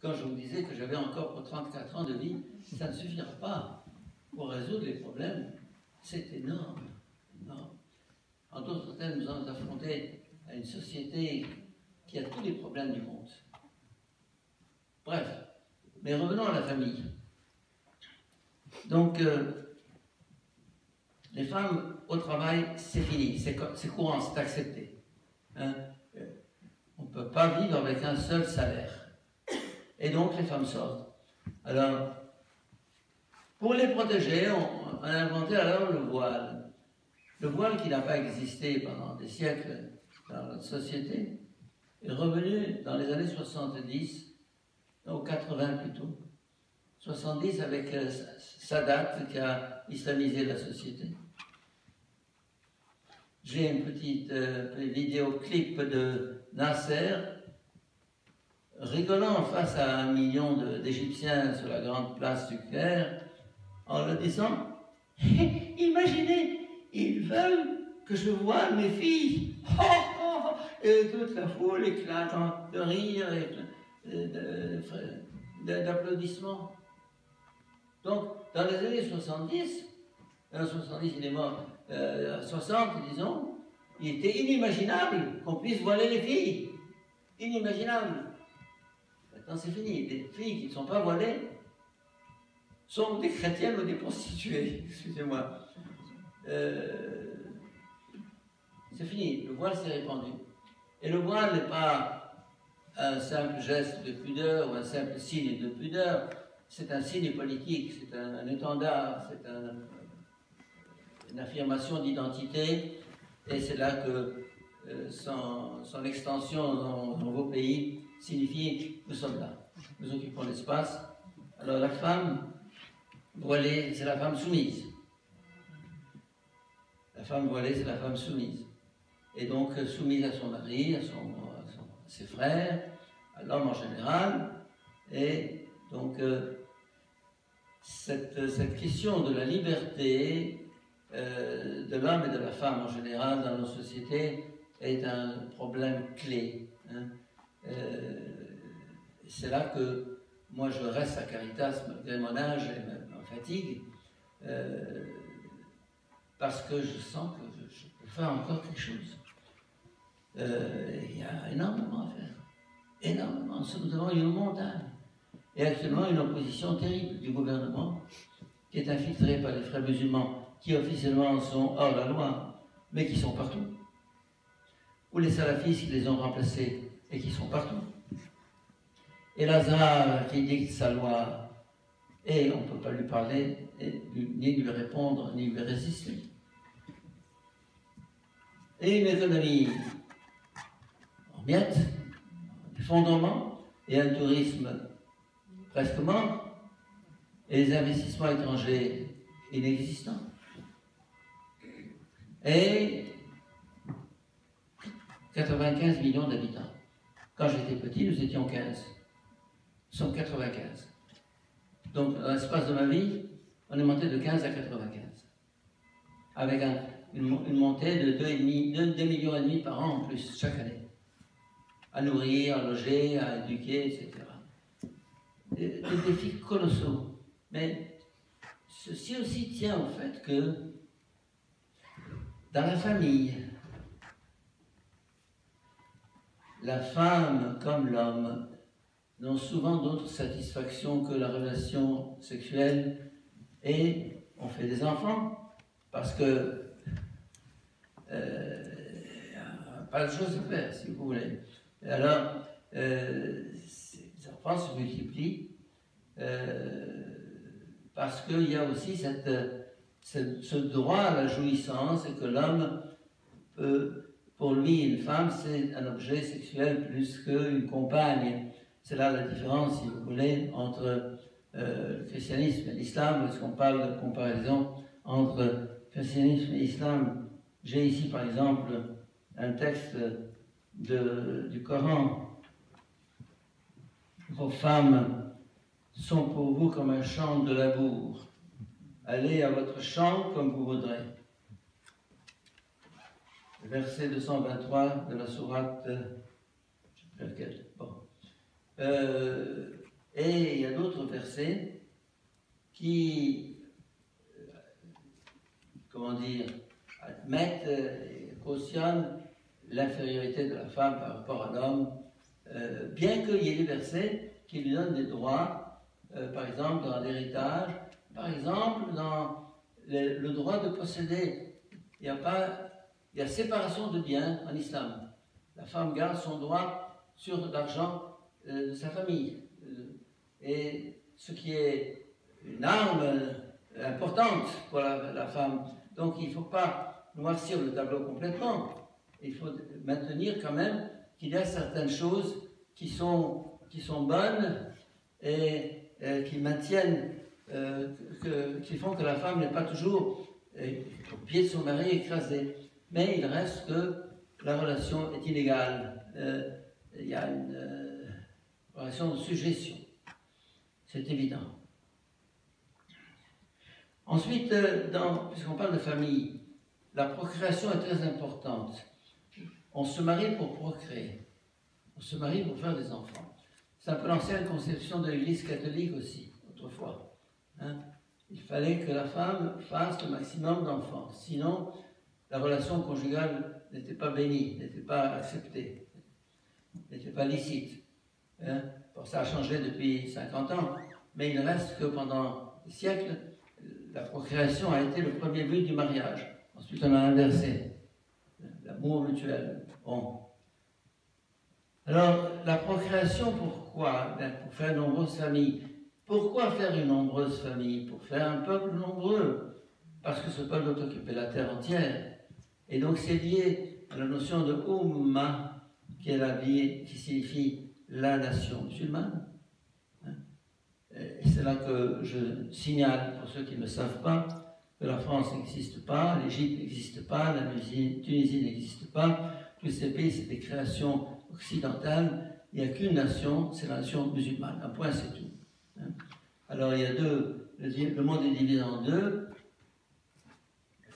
quand je vous disais que j'avais encore pour 34 ans de vie, ça ne suffira pas pour résoudre les problèmes. C'est énorme. énorme. En d'autres termes, nous allons affronter à une société qui a tous les problèmes du monde. Bref, mais revenons à la famille. Donc, les femmes au travail, c'est fini, c'est courant, c'est accepté. Hein? On ne peut pas vivre avec un seul salaire. Et donc, les femmes sortent. Alors, pour les protéger, on a inventé alors le voile. Le voile qui n'a pas existé pendant des siècles dans notre société est revenu dans les années 70, ou 80 plutôt. 70 avec Sadat qui a islamisé la société. J'ai une petite vidéoclip de Nasser rigolant face à 1 million d'Égyptiens sur la grande place du Caire en leur disant « Imaginez, ils veulent que je voie mes filles. Oh, oh, oh. » Et toute la foule éclate de rire et d'applaudissements. Donc, dans les années 70, en 70 il est mort, 60 disons, il était inimaginable qu'on puisse voiler les filles. Inimaginable. Maintenant c'est fini. Les filles qui ne sont pas voilées sont des chrétiennes ou des prostituées. Excusez-moi. C'est fini. Le voile s'est répandu. Et le voile n'est pas un simple geste de pudeur ou un simple signe de pudeur. C'est un signe politique, c'est un étendard, c'est une affirmation d'identité, et c'est là que son extension dans vos pays signifie nous sommes là, nous occupons l'espace. Alors la femme voilée, c'est la femme soumise. La femme voilée, c'est la femme soumise. Et donc soumise à son mari, à ses frères, à l'homme en général, et donc cette question de la liberté de l'homme et de la femme en général dans nos sociétés est un problème clé. Hein. C'est là que moi je reste à Caritas malgré mon âge et ma fatigue, parce que je sens que je peux faire encore quelque chose. Il y a énormément à faire. Énormément. Nous devant une montagne. Et actuellement, une opposition terrible du gouvernement qui est infiltrée par les frères musulmans qui officiellement sont hors la loi, mais qui sont partout. Ou les salafistes qui les ont remplacés et qui sont partout. Et Lazare qui dicte sa loi et on ne peut pas lui parler, ni lui répondre, ni lui résister. Et une économie en miettes, effondrement, et un tourisme presque mort, et les investissements étrangers inexistants. Et 95 millions d'habitants. Quand j'étais petit, nous étions 15. Nous sommes 95. Donc, dans l'espace de ma vie, on est monté de 15 à 95. Avec une montée de 2,5 millions par an en plus, chaque année. À nourrir, à loger, à éduquer, etc. Des défis colossaux. Mais ceci aussi tient au fait que dans la famille, la femme comme l'homme n'ont souvent d'autres satisfactions que la relation sexuelle, et on fait des enfants parce que pas de choses à faire, si vous voulez. Et alors, les enfants se multiplient parce qu'il y a aussi ce droit à la jouissance, et que l'homme peut, pour lui, une femme, c'est un objet sexuel plus qu'une compagne. C'est là la différence, si vous voulez, entre le christianisme et l'islam. Est-ce qu'on parle de comparaison entre christianisme et islam? J'ai ici, par exemple, un texte du Coran. Vos femmes sont pour vous comme un champ de labour. Allez à votre champ comme vous voudrez. Verset 223 de la sourate, je sais plus lequel. Bon. Et il y a d'autres versets qui, comment dire, admettent et cautionnent l'infériorité de la femme par rapport à l'homme, bien qu'il y ait des versets qui lui donnent des droits, par exemple dans l'héritage, par exemple dans le droit de posséder. Il y a séparation de biens en islam. La femme garde son droit sur l'argent de sa famille. Et ce qui est une arme importante pour la femme. Donc il ne faut pas noircir le tableau complètement. Il faut maintenir quand même qu'il y a certaines choses qui sont bonnes et qui maintiennent, qui font que la femme n'est pas toujours au pied de son mari écrasée. Mais il reste que la relation est inégale. Il y a une relation de suggestion. C'est évident. Ensuite, puisqu'on parle de famille, la procréation est très importante. On se marie pour procréer. On se marie pour faire des enfants. C'est un peu l'ancienne conception de l'Église catholique aussi, autrefois. Hein? Il fallait que la femme fasse le maximum d'enfants. Sinon, la relation conjugale n'était pas bénie, n'était pas acceptée, n'était pas licite. Hein? Bon, ça a changé depuis 50 ans, mais il reste que pendant des siècles, la procréation a été le premier but du mariage. Ensuite, on a inversé. L'amour mutuel. Bon. Alors, la procréation, pourquoi? Pour faire de nombreuses familles. Pourquoi faire une nombreuse famille? Pour faire un peuple nombreux. Parce que ce peuple doit occuper la terre entière. Et donc, c'est lié à la notion de Ummah, qui est la vie, qui signifie la nation musulmane. Et c'est là que je signale, pour ceux qui ne le savent pas, que la France n'existe pas, l'Égypte n'existe pas, la Tunisie n'existe pas. Tous ces pays, c'est des créations occidentales. Il n'y a qu'une nation, c'est la nation musulmane. Un point, c'est tout. Alors, il y a le monde est divisé en deux.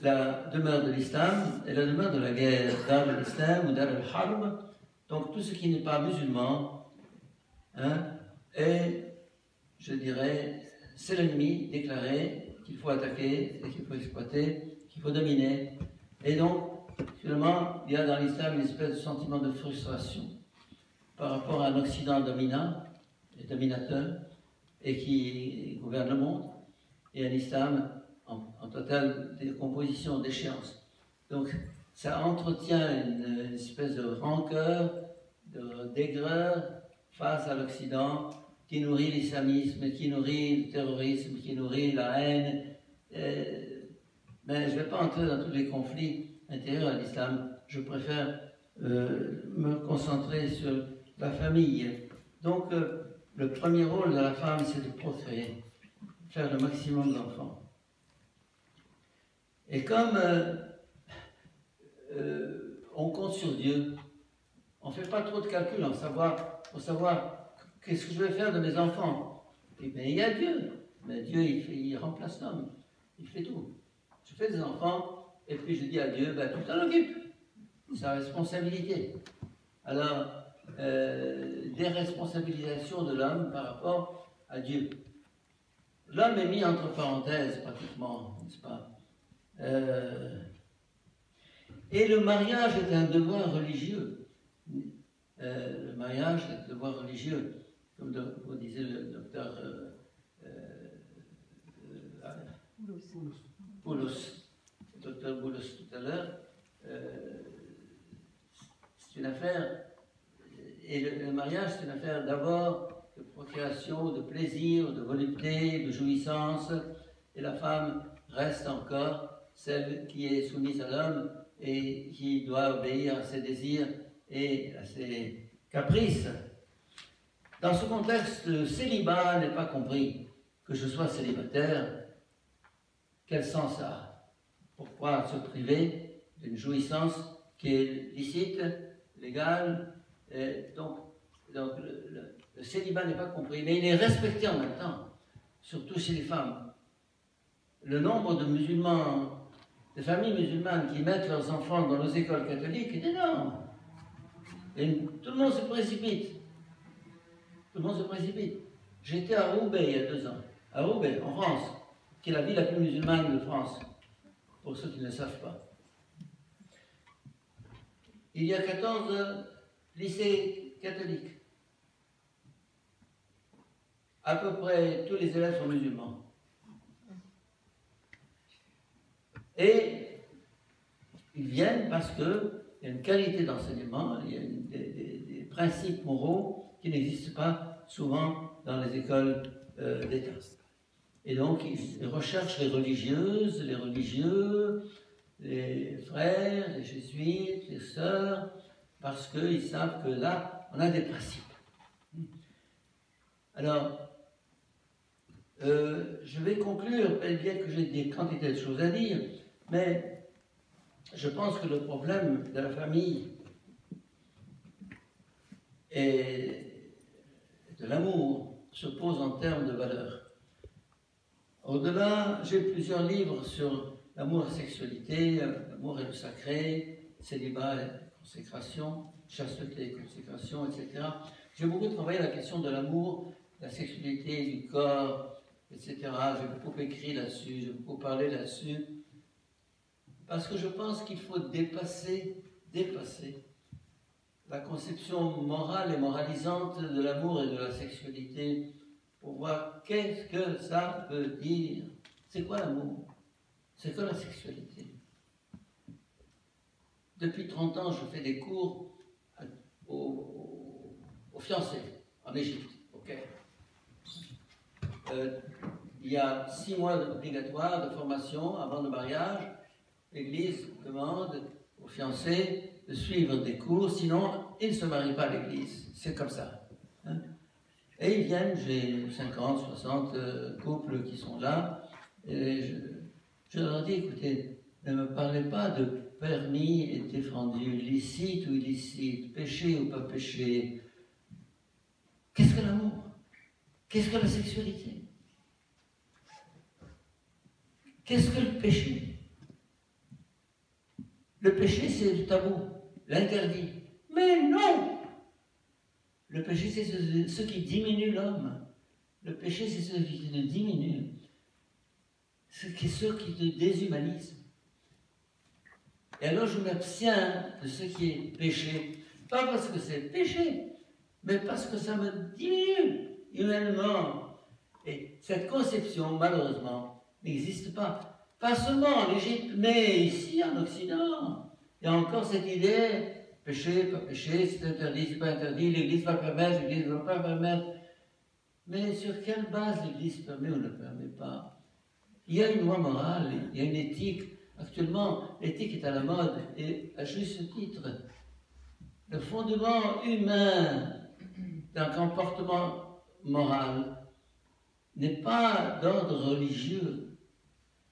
La demeure de l'islam et la demeure de la guerre, Dar al-Islam ou Dar al-Harb. Donc, tout ce qui n'est pas musulman, et je dirais, c'est l'ennemi déclaré qu'il faut attaquer, et qu'il faut exploiter, qu'il faut dominer. Et donc, finalement, il y a dans l'islam une espèce de sentiment de frustration par rapport à un Occident dominant et dominateur et qui gouverne le monde, et un islam en totale décomposition, déchéance. Donc, ça entretient une espèce de rancœur, d'aigreur face à l'Occident, qui nourrit l'islamisme, qui nourrit le terrorisme, qui nourrit la haine. Mais je ne vais pas entrer dans tous les conflits intérieurs à l'islam. Je préfère me concentrer sur la famille. Donc, le premier rôle de la femme, c'est de procréer, faire le maximum d'enfants. Et comme on compte sur Dieu, on ne fait pas trop de calculs pour savoir qu'est-ce que je vais faire de mes enfants. Et bien, il y a Dieu. Mais Dieu, il remplace l'homme. Il fait tout. Je fais des enfants, et puis je dis à Dieu, ben, tout en occupe. C'est sa responsabilité. Alors, déresponsabilisation de l'homme par rapport à Dieu. L'homme est mis entre parenthèses, pratiquement, n'est-ce pas? Et le mariage est un devoir religieux. Le mariage est un devoir religieux. Comme vous disait le docteur Boulos, le docteur Boulos tout à l'heure, c'est une affaire, et le mariage c'est une affaire d'abord de procréation, de plaisir, de volupté, de jouissance, et la femme reste encore celle qui est soumise à l'homme et qui doit obéir à ses désirs et à ses caprices. Dans ce contexte, le célibat n'est pas compris. Que je sois célibataire, quel sens ça a? Pourquoi se priver d'une jouissance qui est licite, légale? Donc le célibat n'est pas compris, mais il est respecté en même temps, surtout chez les femmes. Le nombre de musulmans, de familles musulmanes qui mettent leurs enfants dans nos écoles catholiques est énorme. Et tout le monde se précipite. Tout le monde se précipite. J'étais à Roubaix il y a 2 ans, à Roubaix, en France, qui est la ville la plus musulmane de France, pour ceux qui ne le savent pas. Il y a 14 lycées catholiques. À peu près tous les élèves sont musulmans. Et ils viennent parce qu'il y a une qualité d'enseignement, il y a des principes moraux qui n'existent pas souvent dans les écoles d'État. Et donc, ils recherchent les religieuses, les religieux, les frères, les jésuites, les sœurs, parce qu'ils savent que là, on a des principes. Alors, je vais conclure, bien que j'ai des quantités de choses à dire, mais je pense que le problème de la famille et de l'amour se pose en termes de valeurs. Au-delà, j'ai plusieurs livres sur l'amour et la sexualité, l'amour et le sacré, célibat et consécration, chasteté et consécration, etc. J'ai beaucoup travaillé la question de l'amour, de la sexualité, du corps, etc. J'ai beaucoup écrit là-dessus, j'ai beaucoup parlé là-dessus, parce que je pense qu'il faut dépasser la conception morale et moralisante de l'amour et de la sexualité pour voir qu'est-ce que ça veut dire. C'est quoi l'amour? C'est quoi la sexualité? Depuis 30 ans, je fais des cours aux fiancés en Égypte, au Caire. Il y a 6 mois obligatoires de formation avant le mariage. L'Église demande aux fiancés de suivre des cours, sinon ils ne se marient pas à l'Église. C'est comme ça. Hein? Et ils viennent, j'ai 50, 60 couples qui sont là, et je leur dis, écoutez, ne me parlez pas de permis et défendu, licite ou illicite, péché ou pas péché. Qu'est-ce que l'amour? Qu'est-ce que la sexualité? Qu'est-ce que le péché? Le péché, c'est le tabou, l'interdit. Mais non! Le péché, c'est ce qui diminue l'homme. Le péché, c'est ce qui te diminue. C'est ce qui te déshumanise. Et alors, je m'abstiens de ce qui est péché. Pas parce que c'est péché, mais parce que ça me diminue humainement. Et cette conception, malheureusement, n'existe pas. Pas seulement en Égypte, mais ici, en Occident. Il y a encore cette idée, péché, pas péché, c'est interdit, c'est pas interdit, l'Église va permettre, l'Église ne va pas permettre. Mais sur quelle base l'Église permet ou ne permet pas? Il y a une loi morale, il y a une éthique. Actuellement, l'éthique est à la mode, et à juste titre. Le fondement humain d'un comportement moral n'est pas d'ordre religieux.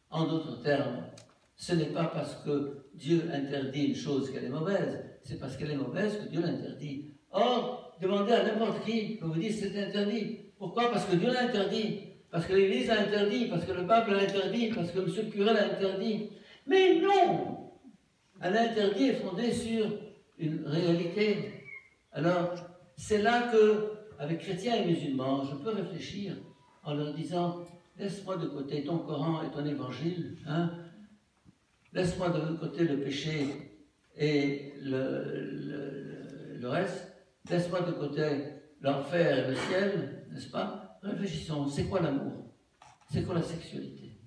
En d'autres termes, ce n'est pas parce que Dieu interdit une chose qu'elle est mauvaise, c'est parce qu'elle est mauvaise que Dieu l'interdit. Or, demandez à n'importe qui que vous dites c'est interdit. Pourquoi? Parce que Dieu l'a interdit, parce que l'Église l'a interdit, parce que le pape l'a interdit, parce que M. le curé l'a interdit. Mais non! Un interdit est fondé sur une réalité. Alors, c'est là que, avec chrétiens et musulmans, je peux réfléchir en leur disant, laisse-moi de côté ton Coran et ton évangile, hein? Laisse-moi de côté le péché et le reste, laisse-moi de côté l'enfer et le ciel, n'est-ce pas? Réfléchissons, c'est quoi l'amour? C'est quoi la sexualité?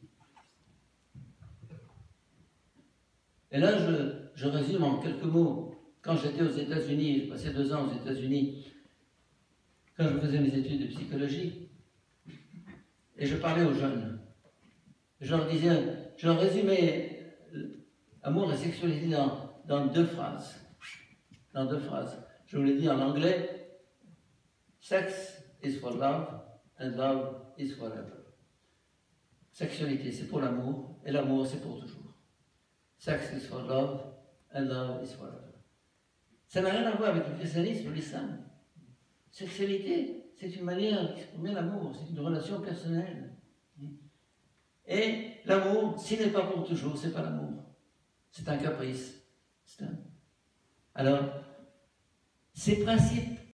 Et là, je résume en quelques mots. Quand j'étais aux États-Unis, j'ai passé 2 ans aux États-Unis, quand je faisais mes études de psychologie, et je parlais aux jeunes. Je leur disais, je leur résumais amour et sexualité dans 2 phrases. Dans 2 phrases. Je vous l'ai dit en anglais, sex is for love and love is forever. Sexualité, c'est pour l'amour, et l'amour, c'est pour toujours. Sex is for love and love is forever. Ça n'a rien à voir avec le christianisme ou l'islam. Sexualité, c'est une manière d'exprimer l'amour, c'est une relation personnelle. Et l'amour, s'il n'est pas pour toujours, c'est pas l'amour. C'est un caprice. Alors, ces principes